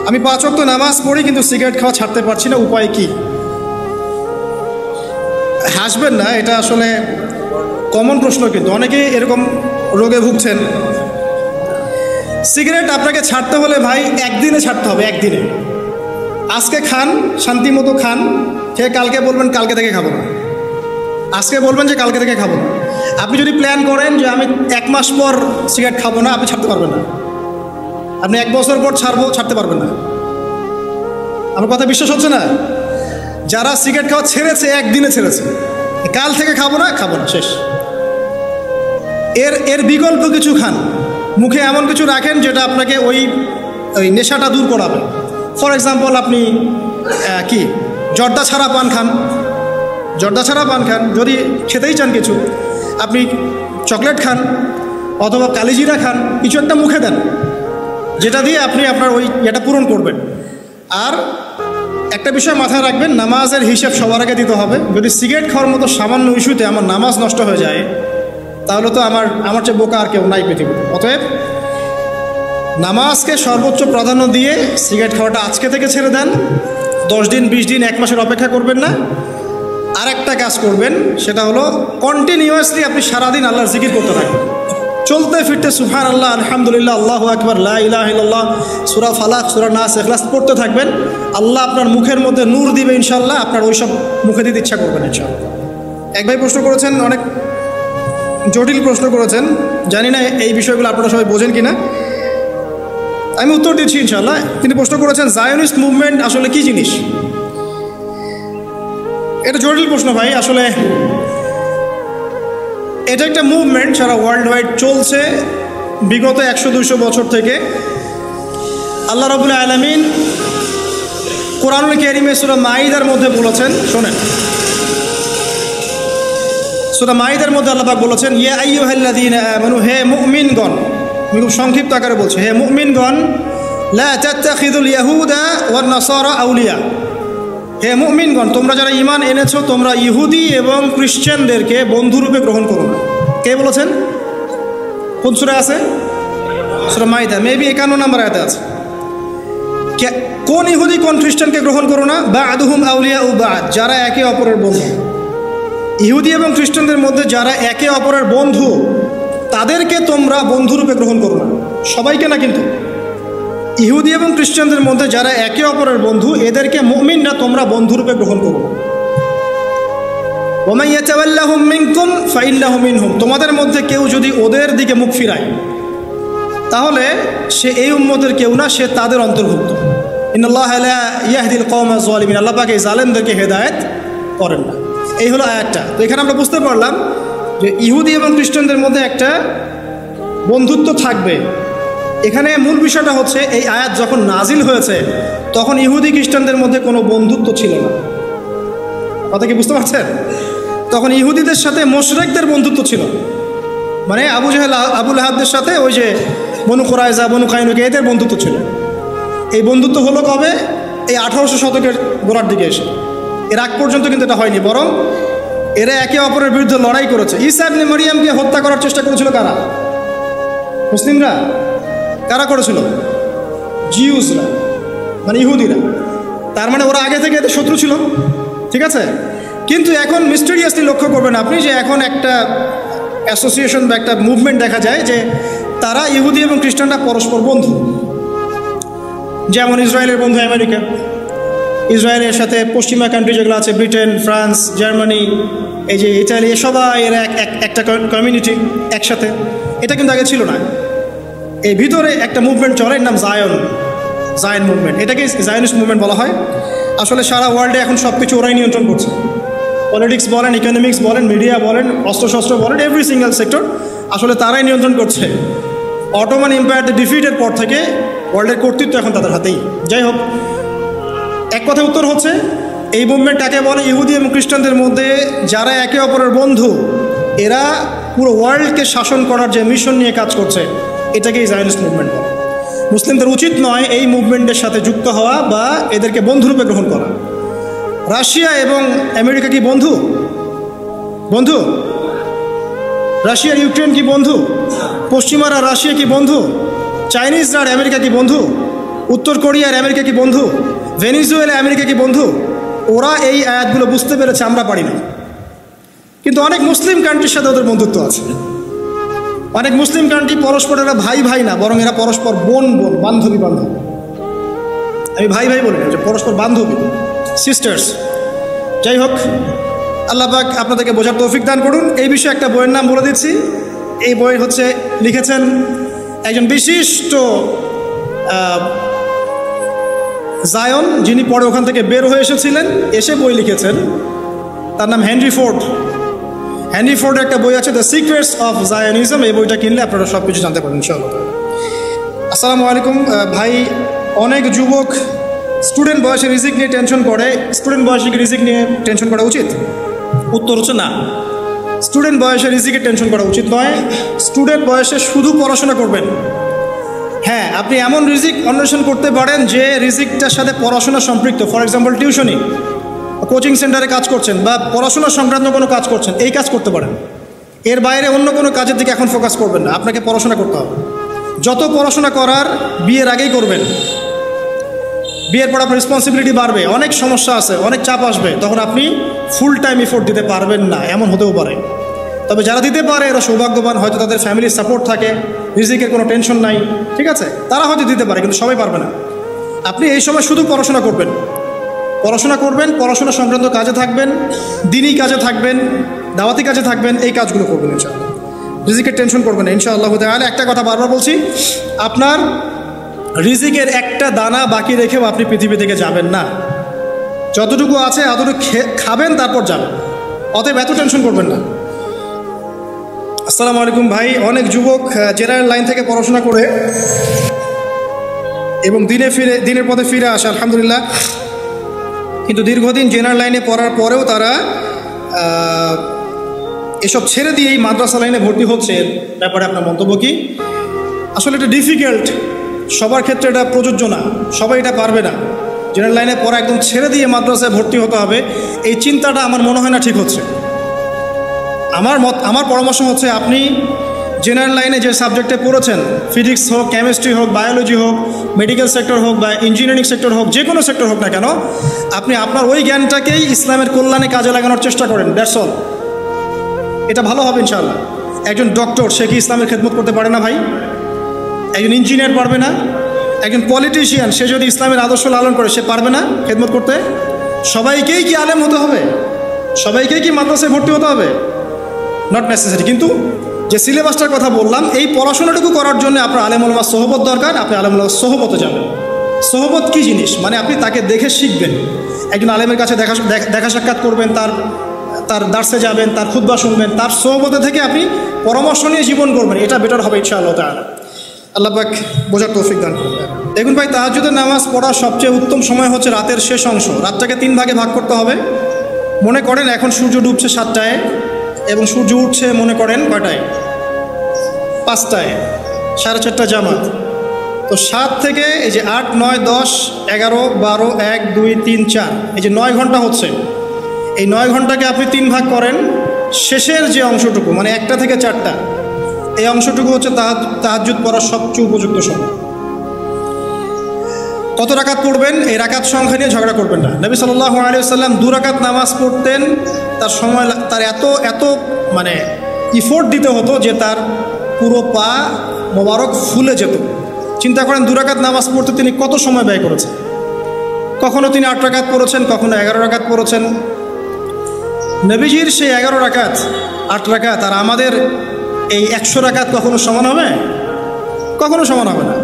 আমি 5 ওয়াক্ত নামাজ পড়ি কিন্তু সিগারেট খাওয়া ছাড়তে পারছি না, উপায় কি? হাসবেন না, এটা আসলে কমন প্রশ্ন, কিন্তু অনেকেই এরকম রোগে ভুগছেন। সিগারেট আপনাকে ছাড়তে হলে ভাই একদিনে ছাড়তে হবে, একদিনে। আজকে খান, শান্তি মতো খান, খেয়ে কালকে বলবেন কালকে থেকে খাবো না, আজকে বলবেন যে কালকে থেকে খাবো না। আপনি যদি প্ল্যান করেন যে আমি 1 মাস পর সিগারেট খাবো না, আপনি ছাড়তে পারবেন না। আপনি 1 বছর পর ছাড়তে পারবেন না। আমার কথা বিশ্বাস হচ্ছে না? যারা সিগারেট খাওয়া ছেড়েছে, একদিনে ছেড়েছে, কাল থেকে খাবো না, শেষ। এর বিকল্প কিছু খান, মুখে এমন কিছু রাখেন যেটা আপনাকে ওই নেশাটা দূর করাবে। ফর এক্সাম্পল, আপনি জর্দা ছাড়া পান খান, যদি খেতেই চান কিছু, আপনি চকলেট খান অথবা কালিজিরা খান, কিছু একটা মুখে দেন যেটা দিয়ে আপনি আপনার ওই এটা পূরণ করবেন। আর একটা বিষয় মাথায় রাখবেন, নামাজের হিসাব সবার আগে দিতে হবে। যদি সিগারেট খাওয়ার মতো সামান্য ইস্যুতে আমার নামাজ নষ্ট হয়ে যায়, তাহলে তো আমার চেয়ে বোকা আর কেউ নাই পৃথিবীতে। অতএব নামাজকে সর্বোচ্চ প্রাধান্য দিয়ে সিগারেট খাওয়াটা আজকে থেকে ছেড়ে দেন। 10 দিন, 20 দিন, 1 মাসের অপেক্ষা করবেন না। আর একটা কাজ করবেন, সেটা হলো কন্টিনিউয়াসলি আপনি সারাদিন আল্লাহর জিকির করতে থাকবেন। চলতে ফিরতে সুবহানাল্লাহ, আলহামদুলিল্লাহ, আল্লাহু আকবার, লা ইলাহা ইল্লাল্লাহ, সূরা ফালাক, সূরা নাস, ইখলাস পড়তে থাকবেন। আল্লাহ আপনার মুখের মধ্যে নূর দিবে ইনশাআল্লাহ। আপনার ওইসব মুখে দিতে ইচ্ছা করবেন ইনশাআল্লাহ। এক ভাই প্রশ্ন করেছেন, অনেক জটিল প্রশ্ন করেছেন, জানি না এই বিষয়গুলো আপনারা সবাই বোঝেন কিনা, আমি উত্তর দিচ্ছি ইনশাআল্লাহ। তিনি প্রশ্ন করেছেন, জায়নিস্ট মুভমেন্ট আসলে কি জিনিস? এটা জটিল প্রশ্ন ভাই। আসলে এটা একটা মুভমেন্ট সারা ওয়ার্ল্ড ওয়াইড চলছে বিগত 100-200 বছর থেকে। আল্লাহ রাব্বুল আলামিন কোরআনুল কারীমে সূরা মাঈদার মধ্যে বলেছেন, শোনেন, সূরা মাঈদার মধ্যে আল্লাহ পাক বলেছেন, ইয়া আইয়ুহাল্লাযীনা আমানু, হে মুমিনগণ, আমি খুব সংক্ষিপ্ত আকারে বলছি, হে মুমিনগণ, লা তাত্তাখিযুল ইয়াহুদা ওয়ান নাসারা আউলিয়া, হে মুমিনগণ, তোমরা যারা ঈমান এনেছো, তোমরা ইহুদি এবং খ্রিস্টানদেরকে বন্ধুরূপে গ্রহণ করো না। কে বলেছেন? কোন সূরা আছে? সূরা মাঈদা, মেবি 51 নম্বর আয়াতে আছে। কোন ইহুদি কোন খ্রিস্টানকে গ্রহণ করো না? বা'দুহুম আউলিয়াউ বা'দ, যারা একে অপরের বন্ধু। ইহুদি এবং খ্রিস্টানদের মধ্যে যারা একে অপরের বন্ধু, তাদেরকে তোমরা বন্ধুরূপে গ্রহণ করো না। সবাইকে না, কিন্তু ইহুদি এবং খ্রিস্টানদের মধ্যে যারা একে অপরের বন্ধু, এদেরকে মুমিনরা তোমরা বন্ধুরূপে গ্রহণ করো। ওয়া মান ইয়াতাওয়াল্লাহুম মিনকুম ফাইন্নাহু মিনহুম, তোমাদের মধ্যে কেউ যদি ওদের দিকে মুখ ফিরায়, তাহলে সে এই উম্মতের কেউ না, সে তাদের অন্তর্ভুক্ত। ইন্নাল্লাহা লা ইয়াহদিল কওমা যালিমিন, আল্লাহ পাক এই জালেমদেরকে হেদায়েত করেন না। এই হলো আয়াতটা। তো এখানে আমরা বুঝতে পারলাম যে ইহুদি এবং খ্রিস্টানদের মধ্যে একটা বন্ধুত্ব থাকবে। এখানে মূল বিষয়টা হচ্ছে, এই আয়াত যখন নাজিল হয়েছে তখন ইহুদি খ্রিস্টানদের মধ্যে কোনো বন্ধুত্ব ছিল না। কথা কি বুঝতে পারছেন? তখন ইহুদিদের সাথে মুশরিকদের বন্ধুত্ব ছিল, মানে আবু জাহেল, আবু লাহাবদের সাথে ওই যে বনু কুরাইজা, বনু কাইনুকা, এদের বন্ধুত্ব ছিল। এই বন্ধুত্ব হলো কবে? এই 1800 শতকের গোড়ার দিকে এসে। এর আগ পর্যন্ত কিন্তু এটা হয়নি, বরং এরা একে অপরের বিরুদ্ধে লড়াই করেছে। ঈসা ইবনে মারিয়ামকে হত্যা করার চেষ্টা করেছিল কারা? মুসলিমরা। কারা করেছিল? জিউসরা, মানে ইহুদিরা। তার মানে ওরা আগে থেকে এদের শত্রু ছিল, ঠিক আছে? কিন্তু এখন মিস্টেরিয়াসলি লক্ষ্য করবেন আপনি যে এখন একটা অ্যাসোসিয়েশন বা একটা মুভমেন্ট দেখা যায় যে তারা, ইহুদি এবং খ্রিস্টানরা পরস্পর বন্ধু। যেমন ইসরায়েলের বন্ধু আমেরিকা, ইসরায়েলের সাথে পশ্চিমা কান্ট্রি যেগুলো আছে, ব্রিটেন, ফ্রান্স, জার্মানি, এই যে ইতালি, সবাই এরা একটা কমিউনিটি একসাথে। এটা কিন্তু আগে ছিল না। এই ভিতরে একটা মুভমেন্ট চলে, এর নাম জায়ন মুভমেন্ট। এটাকে জায়নিস্ট মুভমেন্ট বলা হয়। আসলে সারা ওয়ার্ল্ডে এখন সব কিছু ওরাই নিয়ন্ত্রণ করছে। পলিটিক্স বলেন, ইকোনমিক্স বলেন, মিডিয়া বলেন, অস্ত্রশস্ত্র বলেন, এভরি সিঙ্গেল সেক্টর আসলে তারাই নিয়ন্ত্রণ করছে। অটোমান এম্পায়ারদের ডিফিটের পর থেকে ওয়ার্ল্ডের কর্তৃত্ব এখন তাদের হাতেই। যাই হোক, এক কথা উত্তর হচ্ছে, এই মুভমেন্ট কাকে বলে? ইহুদি এবং খ্রিস্টানদের মধ্যে যারা একে অপরের বন্ধু, এরা পুরো ওয়ার্ল্ডকে শাসন করার যে মিশন নিয়ে কাজ করছে, এটাকেই জায়নিস্ট মুভমেন্ট বলে। মুসলিমদের উচিত নয় এই মুভমেন্টের সাথে যুক্ত হওয়া বা এদেরকে বন্ধুরূপে গ্রহণ করা। রাশিয়া এবং আমেরিকা কি বন্ধু? বন্ধু? রাশিয়ার ইউক্রেন কি বন্ধু? পশ্চিমারা রাশিয়া কি বন্ধু? চাইনিজরা আর আমেরিকা কি বন্ধু? উত্তর কোরিয়া আর আমেরিকা কি বন্ধু? ভেনিজুয়েলা আমেরিকা কি বন্ধু? ওরা এই আয়াতগুলো বুঝতে পেরেছে, আমরা পারি না। কিন্তু অনেক মুসলিম কান্ট্রির সাথে ওদের বন্ধুত্ব আছে। অনেক মুসলিম কান্ট্রি পরস্পরের ভাই ভাই না, বরং এরা পরস্পর বোন বোন, বান্ধবী বান্ধবী। আমি ভাই ভাই বলি না, যে পরস্পর বান্ধবী, সিস্টার্স। যাই হোক, আল্লাহ পাক আপনাদেরকে বোঝার তৌফিক দান করুন। এই বিষয়ে একটা বইয়ের নাম বলে দিচ্ছি। এই বই হচ্ছে লিখেছেন একজন বিশিষ্ট জায়ন, যিনি পরে ওখান থেকে বের হয়ে এসেছিলেন, এসে বই লিখেছেন। তার নাম হেনরি ফোর্ড। হেনরি ফোর্ডের একটা বই আছে, দ্য সিক্রেটস অফ জায়নিজম। এই বইটা কিনলে আপনারা সব কিছু জানতে পারবেন ইনশাআল্লাহ। আসসালামু আলাইকুম ভাই। অনেক যুবক স্টুডেন্ট বয়সে রিজিক নিয়ে টেনশন করে। স্টুডেন্ট বয়সে কি রিজিক নিয়ে টেনশন করা উচিত? উত্তর হচ্ছে না। স্টুডেন্ট বয়সে রিজিকের টেনশন করা উচিত নয়। স্টুডেন্ট বয়সে শুধু পড়াশোনা করবেন। হ্যাঁ, আপনি এমন রিজিক অন্বেষণ করতে পারেন যে রিজিকটার সাথে পড়াশোনা সম্পৃক্ত। ফর এক্সাম্পল, টিউশনি, কোচিং সেন্টারে কাজ করছেন বা পড়াশোনা সংক্রান্ত কোনো কাজ করছেন, এই কাজ করতে পারেন। এর বাইরে অন্য কোনো কাজের দিকে এখন ফোকাস করবেন না, আপনাকে পড়াশোনা করতে হবে। যত পড়াশোনা করার বিয়ের আগেই করবেন। বিয়ের পর আপনার রেসপন্সিবিলিটি বাড়বে, অনেক সমস্যা আছে, অনেক চাপ আসবে, তখন আপনি ফুল টাইম এফোর্ট দিতে পারবেন না, এমন হতেও পারে। তবে যারা দিতে পারে এরা সৌভাগ্যবান, হয়তো তাদের ফ্যামিলির সাপোর্ট থাকে, রিজিকের কোনো টেনশন নাই, ঠিক আছে, তারা হয়তো দিতে পারে, কিন্তু সবাই পারবে না। আপনি এই সময় শুধু পড়াশোনা করবেন, পড়াশোনা করবেন, পড়াশোনা সংক্রান্ত কাজে থাকবেন, দিনই কাজে থাকবেন, দাওয়াতি কাজে থাকবেন, এই কাজগুলো করবেন ইনশাআল্লাহ। রিজিকের টেনশন করবেন না ইনশাআল্লাহ তাআলা। একটা কথা বারবার বলছি, আপনার রিজিকের একটা দানা বাকি রেখেও আপনি পৃথিবী থেকে যাবেন না। যতটুকু আছে এতটুকু খাবেন, তারপর যাবেন। অতএব এত টেনশন করবেন না। আসসালামু আলাইকুম ভাই। অনেক যুবক জেনারেল লাইন থেকে পড়াশোনা করে এবং দিনের পথে ফিরে আসে, আলহামদুলিল্লাহ। কিন্তু দীর্ঘদিন জেনারেল লাইনে পড়ার পরেও তারা এসব ছেড়ে দিয়ে এই মাদ্রাসা লাইনে ভর্তি হচ্ছে। ব্যাপারে আপনার মন্তব্য কি? আসলে এটা ডিফিকাল্ট, সবার ক্ষেত্রে এটা প্রযোজ্য না, সবাই এটা পারবে না। জেনারেল লাইনে পড়া একদম ছেড়ে দিয়ে মাদ্রাসায় ভর্তি হতে হবে, এই চিন্তাটা আমার মনে হয় না ঠিক হচ্ছে। আমার পরামর্শ হচ্ছে, আপনি জেনারেল লাইনে যে সাবজেক্টে পড়েছেন, ফিজিক্স হোক, কেমিস্ট্রি হোক, বায়োলজি হোক, মেডিকেল সেক্টর হোক বা ইঞ্জিনিয়ারিং সেক্টর হোক, যে কোনো সেক্টর হোক না কেন, আপনি আপনার ওই জ্ঞানটাকেই ইসলামের কল্যাণে কাজে লাগানোর চেষ্টা করেন। That's all. এটা ভালো হবে ইনশাআল্লাহ। একজন ডক্টর, সে কি ইসলামের খেদমত করতে পারে না ভাই? একজন ইঞ্জিনিয়ার পারবে না? একজন পলিটিশিয়ান, সে যদি ইসলামের আদর্শ লালন করে, সে পারবে না খেদমত করতে? সবাইকেই কি আলেম হতে হবে? সবাইকেই কি মাদ্রাসায় ভর্তি হতে হবে? Not necessary. কিন্তু যে সিলেবাসটার কথা বললাম, এই পড়াশোনাটুকু করার জন্য আপনার আলেম ওলামার সোহবত দরকার। আপনি আলেম ওলামার সোহবতে যাবেন। সোহবত কী জিনিস? মানে আপনি তাকে দেখে শিখবেন। একজন আলেমের কাছে দেখা সাক্ষাৎ করবেন, তার দার্সে যাবেন, তার খুতবা শুনবেন, তার সোহবতে থেকে আপনি পরামর্শ নিয়ে জীবন করবেন। এটা বেটার হবে ইনশাআল্লাহ তাআলা। আল্লাহ পাক বোঝার তৌফিক দান করুন। দেখুন ভাই, তাহাজ্জুদের নামাজ পড়ার সবচেয়ে উত্তম সময় হচ্ছে রাতের শেষ অংশ। রাতটাকে 3 ভাগে ভাগ করতে হবে। মনে করেন এখন সূর্য ডুবছে 7টায় এবং সূর্য উঠছে মনে করেন কয়টায়? 5টায়, 4:30 জামাত। তো 7 থেকে এই যে 8, 9, 10, 11, 12, 1, 2, 3, 4, এই যে 9 ঘন্টা হচ্ছে। এই 9 ঘন্টাকে আপনি 3 ভাগ করেন। শেষের যে অংশটুকু, মানে 1টা থেকে 4টা, এই অংশটুকু হচ্ছে তাহাজ্জুদ পড়ার সবচেয়ে উপযুক্ত সময়। কত রাকাত পড়বেন, এই রাকাত সংখ্যা নিয়ে ঝগড়া করবেন না। নবী সাল্লাল্লাহু আলাইহি ওয়াসাল্লাম 2 রাকাত নামাজ পড়তেন, তার সময় তার এত মানে ইফোর্ট দিতে হতো যে তার পুরো পা মোবারক ফুলে যেত। চিন্তা করেন 2 রাকাত নামাজ পড়তে তিনি কত সময় ব্যয় করেছেন। কখনো তিনি 8 রাকাত পড়েছেন, কখনো 11 রাকাত পড়েছেন। নবীজির সেই 11 রাকাত, 8 রাকাত আর আমাদের এই 100 রাকাত কখনো সমান হবে? কখনো সমান হবে না।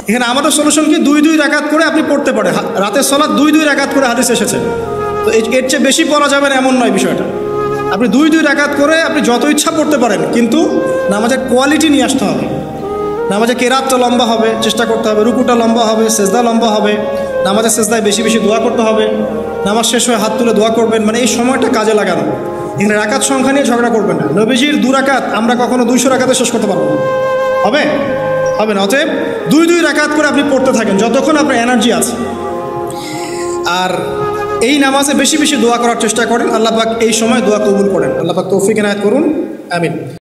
এখানে আমাদের সলিউশন কি? 2 রাকাত করে আপনি পড়তে পারেন। রাতের সালাত 2 রাকাত করে হাদিস এসেছে। তো এর চেয়ে বেশি পড়া যাবে না এমন নয় বিষয়টা। আপনি 2 রাকাত করে আপনি যত ইচ্ছা পড়তে পারেন, কিন্তু নামাজের কোয়ালিটি নিয়ে আসতে হবে। নামাজের কেরাতটা লম্বা হবে, চেষ্টা করতে হবে। রুকুটা লম্বা হবে, সেজদা লম্বা হবে। নামাজের সেজদায় বেশি বেশি দোয়া করতে হবে। নামাজ শেষ হয়ে হাত তুলে দোয়া করবেন, মানে এই সময়টা কাজে লাগানো। এখানে রাকাত সংখ্যা নিয়ে ঝগড়া করবেন না। নবীজির 2 রাকাত আমরা কখনো 200 রাকাতে শেষ করতে পারবো না। হবে না। অতএব 2 রাকাত করে আপনি পড়তে থাকেন যতক্ষণ আপনার এনার্জি আছে। আর এই নামাজে বেশি বেশি দোয়া করার চেষ্টা করেন। আল্লাহ পাক এই সময় দোয়া কবুল করেন। আল্লাহ পাক তৌফিক এনায়েত করুন। আমিন।